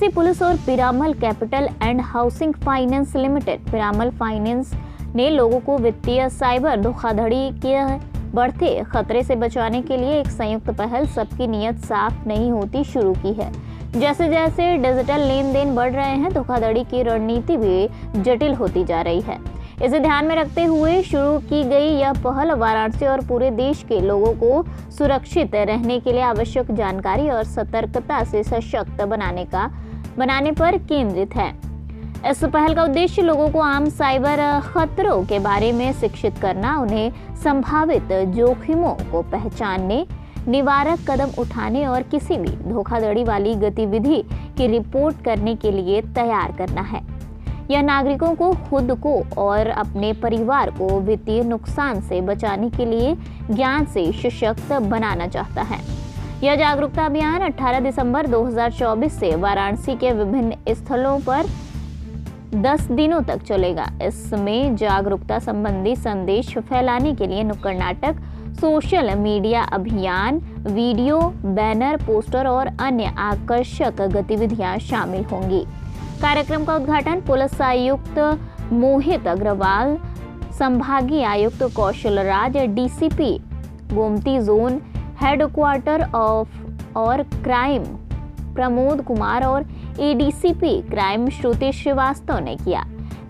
Varanasi police और Piramal capital and housing finance limited Piramal finance ने लोगों को वित्तीय साइबर धोखाधड़ी के बढ़ते खतरे से बचाने के लिए एक संयुक्त पहल सबकी नीयत साफ नहीं होती शुरू की है। जैसे जैसे डिजिटल लेन देन बढ़ रहे हैं, धोखाधड़ी की रणनीति भी जटिल होती जा रही है। इसे ध्यान में रखते हुए शुरू की गई यह पहल वाराणसी और पूरे देश के लोगों को सुरक्षित रहने के लिए आवश्यक जानकारी और सतर्कता से सशक्त बनाने पर केंद्रित है। इस पहल का उद्देश्य लोगों को आम साइबर खतरों के बारे में शिक्षित करना, उन्हें संभावित जोखिमों को पहचानने, निवारक कदम उठाने और किसी भी धोखाधड़ी वाली गतिविधि की रिपोर्ट करने के लिए तैयार करना है। यह नागरिकों को खुद को और अपने परिवार को वित्तीय नुकसान से बचाने के लिए ज्ञान से सशक्त बनाना चाहता है। यह जागरूकता अभियान 18 दिसंबर 2024 से वाराणसी के विभिन्न स्थलों पर 10 दिनों तक चलेगा। इसमें जागरूकता संबंधी संदेश फैलाने के लिए नुक्कड़ नाटक, सोशल मीडिया अभियान, वीडियो, बैनर, पोस्टर और अन्य आकर्षक गतिविधियां शामिल होंगी। कार्यक्रम का उद्घाटन पुलिस आयुक्त मोहित अग्रवाल, संभागीय आयुक्त Kaushal Raj, DCP Gomti zone headquarter और क्राइम प्रमोद कुमार और एडीसीपी क्राइम श्रुति श्रीवास्तव ने किया।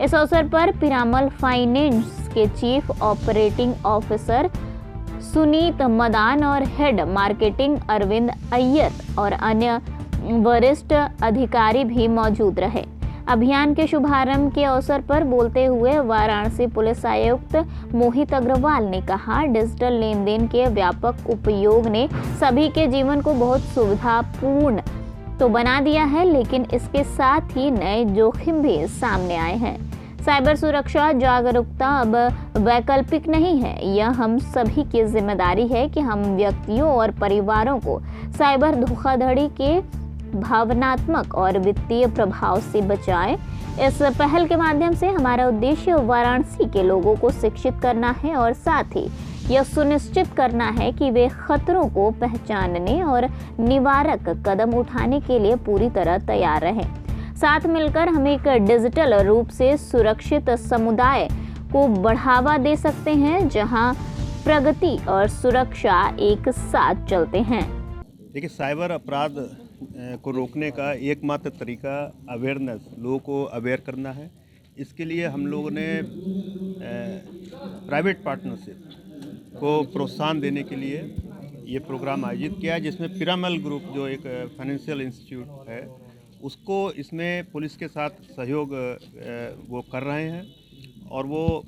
इस अवसर पर पीरामल फाइनेंस के chief operating officer Sunit Madan और हेड मार्केटिंग अरविंद अय्यर और अन्य वरिष्ठ अधिकारी भी मौजूद रहे। अभियान के शुभारंभ के अवसर पर बोलते हुए वाराणसी पुलिस आयुक्त मोहित अग्रवाल ने कहा, डिजिटल लेन देन के व्यापक उपयोग ने सभी के जीवन को बहुत सुविधापूर्ण तो बना दिया है, लेकिन इसके साथ ही नए जोखिम भी सामने आए हैं। साइबर सुरक्षा जागरूकता अब वैकल्पिक नहीं है, यह हम सभी की जिम्मेदारी है कि हम व्यक्तियों और परिवारों को साइबर धोखाधड़ी के भावनात्मक और वित्तीय प्रभाव से बचाएं। इस पहल के माध्यम से हमारा उद्देश्य वाराणसी के लोगों को शिक्षित करना है और साथ ही यह सुनिश्चित करना है कि वे खतरों को पहचानने और निवारक कदम उठाने के लिए पूरी तरह तैयार रहें। साथ मिलकर हम एक डिजिटल रूप से सुरक्षित समुदाय को बढ़ावा दे सकते हैं, जहां प्रगति और सुरक्षा एक साथ चलते हैं। देखिए, साइबर अपराध को रोकने का एकमात्र तरीका अवेयरनेस, लोगों को अवेयर करना है। इसके लिए हम लोगों ने प्राइवेट पार्टनरशिप को प्रोत्साहन देने के लिए ये प्रोग्राम आयोजित किया है, जिसमें पीरामल ग्रुप जो एक फाइनेंशियल इंस्टीट्यूट है उसको इसमें पुलिस के साथ सहयोग वो कर रहे हैं और वो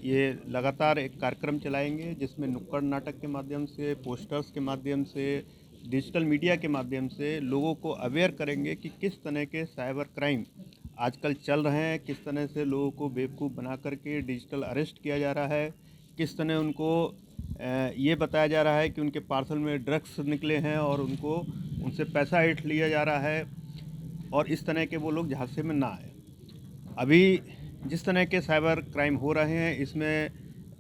ये लगातार एक कार्यक्रम चलाएंगे जिसमें नुक्कड़ नाटक के माध्यम से, पोस्टर्स के माध्यम से, डिजिटल मीडिया के माध्यम से लोगों को अवेयर करेंगे कि किस तरह के साइबर क्राइम आजकल चल रहे हैं, किस तरह से लोगों को बेवकूफ़ बना करके डिजिटल अरेस्ट किया जा रहा है, किस तरह उनको ये बताया जा रहा है कि उनके पार्सल में ड्रग्स निकले हैं और उनको उनसे पैसा ऐंठ लिया जा रहा है और इस तरह के वो लोग झांसे में ना आए। अभी जिस तरह के साइबर क्राइम हो रहे हैं इसमें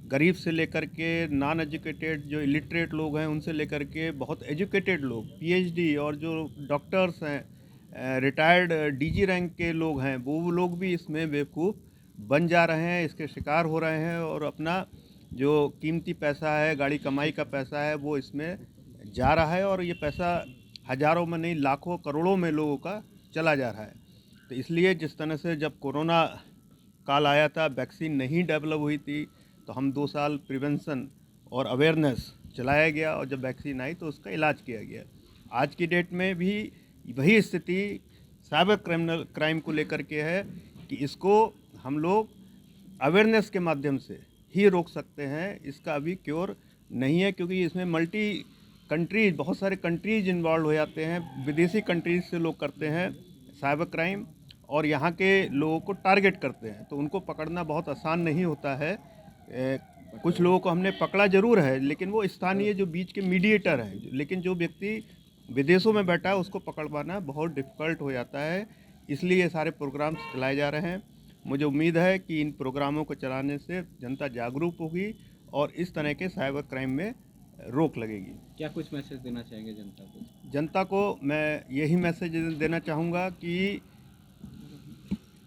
गरीब से लेकर के नॉन एजुकेटेड जो इलिटरेट लोग हैं उनसे लेकर के बहुत एजुकेटेड लोग, पीएचडी और जो डॉक्टर्स हैं, रिटायर्ड डीजी रैंक के लोग हैं, वो लोग भी इसमें बेवकूफ़ बन जा रहे हैं, इसके शिकार हो रहे हैं और अपना जो कीमती पैसा है, गाड़ी कमाई का पैसा है, वो इसमें जा रहा है और ये पैसा हज़ारों में नहीं लाखों करोड़ों में लोगों का चला जा रहा है। तो इसलिए जिस तरह से जब कोरोना काल आया था, वैक्सीन नहीं डेवलप हुई थी, तो हम 2 साल प्रिवेंशन और अवेयरनेस चलाया गया और जब वैक्सीन आई तो उसका इलाज किया गया। आज की डेट में भी वही स्थिति साइबर क्राइम को लेकर के है कि इसको हम लोग अवेयरनेस के माध्यम से ही रोक सकते हैं। इसका अभी क्योर नहीं है क्योंकि इसमें मल्टी कंट्रीज, बहुत सारे कंट्रीज इन्वॉल्व हो जाते हैं, विदेशी कंट्रीज से लोग करते हैं साइबर क्राइम और यहाँ के लोगों को टारगेट करते हैं, तो उनको पकड़ना बहुत आसान नहीं होता है। कुछ लोगों को हमने पकड़ा ज़रूर है, लेकिन वो स्थानीय जो बीच के मीडिएटर हैं, लेकिन जो व्यक्ति विदेशों में बैठा है उसको पकड़ पाना बहुत डिफ़िकल्ट हो जाता है। इसलिए ये सारे प्रोग्राम्स चलाए जा रहे हैं। मुझे उम्मीद है कि इन प्रोग्रामों को चलाने से जनता जागरूक होगी और इस तरह के साइबर क्राइम में रोक लगेगी। क्या कुछ मैसेज देना चाहेंगे जनता को? जनता को मैं यही मैसेज देना चाहूँगा कि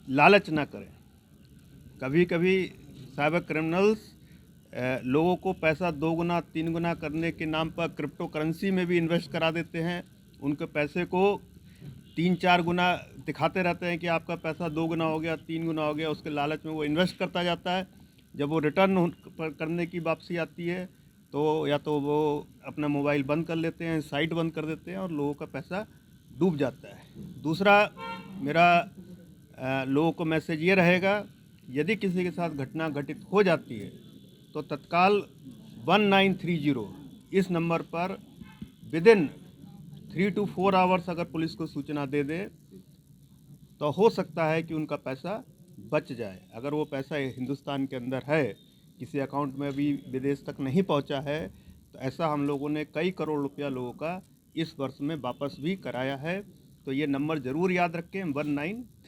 लालच ना करें। कभी कभी साइबर क्रिमिनल्स लोगों को पैसा 2 गुना 3 गुना करने के नाम पर क्रिप्टो करेंसी में भी इन्वेस्ट करा देते हैं। उनके पैसे को 3-4 गुना दिखाते रहते हैं कि आपका पैसा 2 गुना हो गया, 3 गुना हो गया। उसके लालच में वो इन्वेस्ट करता जाता है। जब वो रिटर्न करने की वापसी आती है तो या तो वो अपना मोबाइल बंद कर लेते हैं, साइट बंद कर देते हैं और लोगों का पैसा डूब जाता है। दूसरा मेरा लोगों को मैसेज ये रहेगा, यदि किसी के साथ घटना घटित हो जाती है तो तत्काल 1930 इस नंबर पर विदिन 3 to 4 आवर्स अगर पुलिस को सूचना दे दे तो हो सकता है कि उनका पैसा बच जाए। अगर वो पैसा हिंदुस्तान के अंदर है, किसी अकाउंट में भी विदेश तक नहीं पहुंचा है, तो ऐसा हम लोगों ने कई करोड़ रुपया लोगों का इस वर्ष में वापस भी कराया है। तो ये नंबर ज़रूर याद रखें, 19